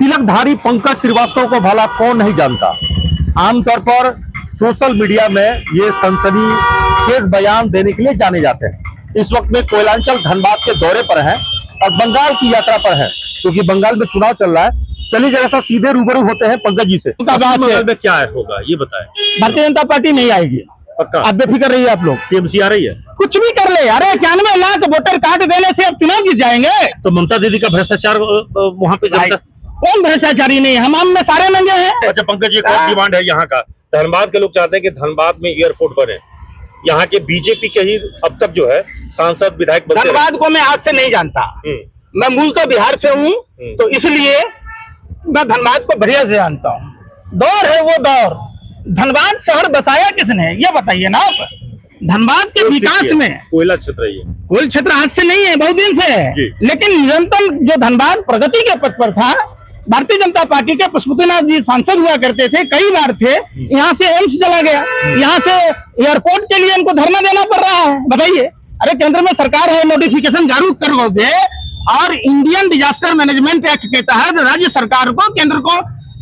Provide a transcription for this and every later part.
तिलकधारी पंकज श्रीवास्तव को भला कौन नहीं जानता। आमतौर पर सोशल मीडिया में ये सनसनीखेज बयान देने के लिए जाने जाते हैं। इस वक्त में कोयलांचल धनबाद के दौरे पर हैं और बंगाल की यात्रा पर हैं, क्योंकि बंगाल में चुनाव चल रहा है। चलिए जरा सा सीधे रूबरू होते हैं पंकज जी से। बंगाल में क्या है होगा ये बताएं। भारतीय जनता पार्टी नहीं आएगी, पक्का आप बेफिक्र रहिए। आप लोग टीएमसी आ रही है, कुछ भी कर ले। अरे 91 लाख वोटर कार्ड देने से अब चुनाव जीत जाएंगे। तो ममता दीदी का भ्रष्टाचार वहाँ पे जनता कौन भ्रष्टाचारी नहीं, हम में सारे नंगे हैं। अच्छा पंकज जी, एक और डिमांड है यहाँ का। धनबाद के लोग चाहते हैं कि धनबाद में एयरपोर्ट बने। यहाँ के बीजेपी के ही अब तक जो है सांसद विधायक बनते रहे। धनबाद को मैं आज से नहीं जानता, मैं मूल तो बिहार से हूँ, तो इसलिए मैं धनबाद को बढ़िया से जानता हूँ। दौर है वो दौर। धनबाद शहर बसाया किसने ये बताइए ना आप। धनबाद के विकास में कोयला क्षेत्र है, कोयल क्षेत्र आज से नहीं है, बहुत दिन से है, लेकिन निरंतर जो धनबाद प्रगति के पथ पर था। भारतीय जनता पार्टी के पशुपतिनाथ जी सांसद हुआ करते थे, कई बार थे। यहाँ से एम्स चला गया, यहाँ से एयरपोर्ट के लिए इनको धरना देना पड़ रहा है। बताइए, अरे केंद्र में सरकार है, नोटिफिकेशन जारी करोगे और इंडियन डिजास्टर मैनेजमेंट एक्ट के तहत राज्य सरकार को केंद्र को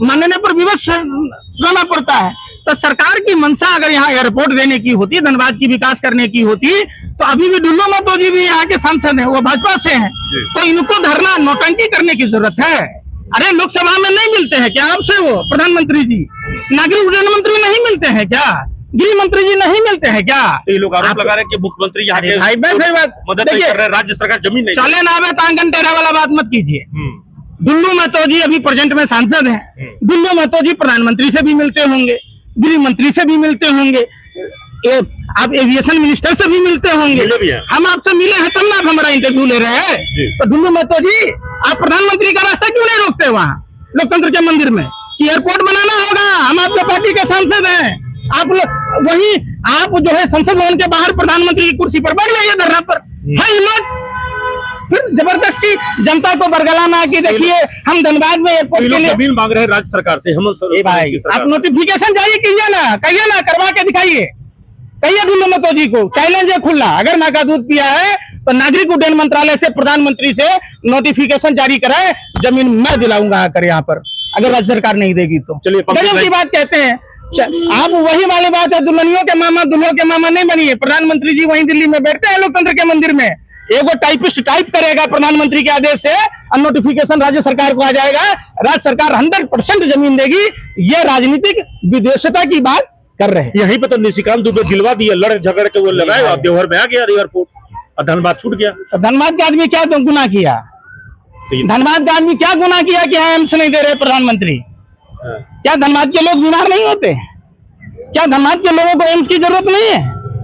मानने पर विवश रहना पड़ता है। तो सरकार की मंशा अगर यहाँ एयरपोर्ट देने की होती, धनबाद की विकास करने की होती, तो अभी भी डुल्लू महतो जी भी यहाँ के सांसद हैं, वो भाजपा से हैं, तो इनको धरना नौटंकी करने की जरूरत है। अरे लोकसभा में नहीं मिलते हैं क्या आपसे वो प्रधानमंत्री जी? नागरिक उड्डयन मंत्री नहीं मिलते हैं क्या? गृह मंत्री जी नहीं मिलते हैं क्या? ये लोग आरोप लगा रहे हैं कि मुख्यमंत्री यहाँ के मदद नहीं कर रहे, राज्य सरकार जमीन नहीं चले ना तांगन टेरा वाला बात मत कीजिए। डुल्लू महतो जी अभी प्रेजेंट में सांसद हैं, डुल्लू महतो जी प्रधानमंत्री से भी मिलते होंगे, गृह मंत्री से भी मिलते होंगे, आप एविएशन मिनिस्टर से भी मिलते होंगे। हम आपसे मिले हैं तब ना आप हमारा इंटरव्यू ले रहे हैं। तो डुल्लू महतो जी, आप प्रधानमंत्री का रास्ता क्यों नहीं रोकते वहाँ लोकतंत्र के मंदिर में कि एयरपोर्ट बनाना होगा? हम आपके पार्टी के सांसद हैं, आप वही आप जो है संसद भवन के बाहर प्रधानमंत्री की कुर्सी पर बैठ जाइए धरना पर। है हिम्मत? फिर जबरदस्ती जनता को बरगलाना कि देखिए हम धनबाद में एयरपोर्ट के लिए जमीन मांग रहे हैं राज्य सरकार से। हम भाई आप नोटिफिकेशन जारी कीजिए ना, कहिए ना, करवा के दिखाइए, कहिए डुल्लू महतो जी को चैलेंज है खुला। अगर माँ का दूध पिया है तो नागरिक उड्डयन मंत्रालय से प्रधानमंत्री से नोटिफिकेशन जारी कराए, जमीन मैं दिलाऊंगा आकर यहाँ पर, अगर राज्य सरकार नहीं देगी तो। चलिए गजब की बात कहते हैं आप, वही वाली बात है, दुल्हनियों के मामा दुल्हों के मामा नहीं बनिए। प्रधानमंत्री जी वहीं दिल्ली में बैठते हैं लोकतंत्र के मंदिर में, एगो टाइपिस्ट टाइप करेगा प्रधानमंत्री के आदेश से और नोटिफिकेशन राज्य सरकार को आ जाएगा, राज्य सरकार 100% जमीन देगी। ये राजनीतिक विदेशता की बात कर रहे हैं। यहीं पे तो निशिकांत दुबे दिलवा दिए, लड़ झगड़ के वो लगाए, देवघर में आ गया एयरपोर्ट और धनबाद छूट गया। तो धनबाद के आदमी क्या गुनाह किया? धनबाद का आदमी क्या गुनाह किया कि एम्स नहीं दे रहे प्रधानमंत्री? क्या धनबाद के लोग बीमार नहीं होते? क्या धनबाद के लोगों को एम्स की जरूरत नहीं है?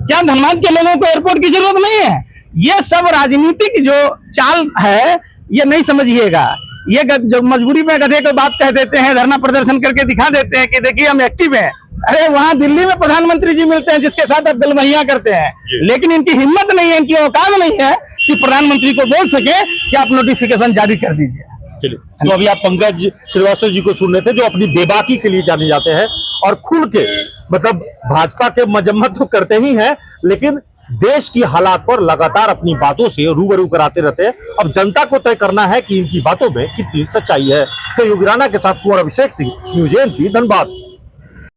क्या धनबाद के लोगों को एयरपोर्ट की जरूरत नहीं है? ये सब राजनीतिक जो चाल है ये नहीं समझिएगा। ये जो मजबूरी में गधे को बात कह देते हैं, धरना प्रदर्शन करके दिखा देते हैं कि देखिए हम एक्टिव हैं। अरे वहाँ दिल्ली में प्रधानमंत्री जी मिलते हैं जिसके साथ आप गलमहिया करते हैं, लेकिन इनकी हिम्मत नहीं है, इनकी औकात नहीं है कि प्रधानमंत्री को बोल सके कि आप नोटिफिकेशन जारी कर दीजिए। चलिए, तो अभी आप पंकज श्रीवास्तव जी को सुन रहे थे, जो अपनी बेबाकी के लिए जाने जाते हैं और खुल के मतलब भाजपा के मजम्मत तो करते ही हैं, लेकिन देश की हालात पर लगातार अपनी बातों से रूबरू कराते रहते हैं। अब जनता को तय करना है कि इनकी बातों में कितनी सच्चाई है। सहयोगी राणा के साथ कुंवर अभिषेक सिंह, न्यूज़ 18 धनबाद।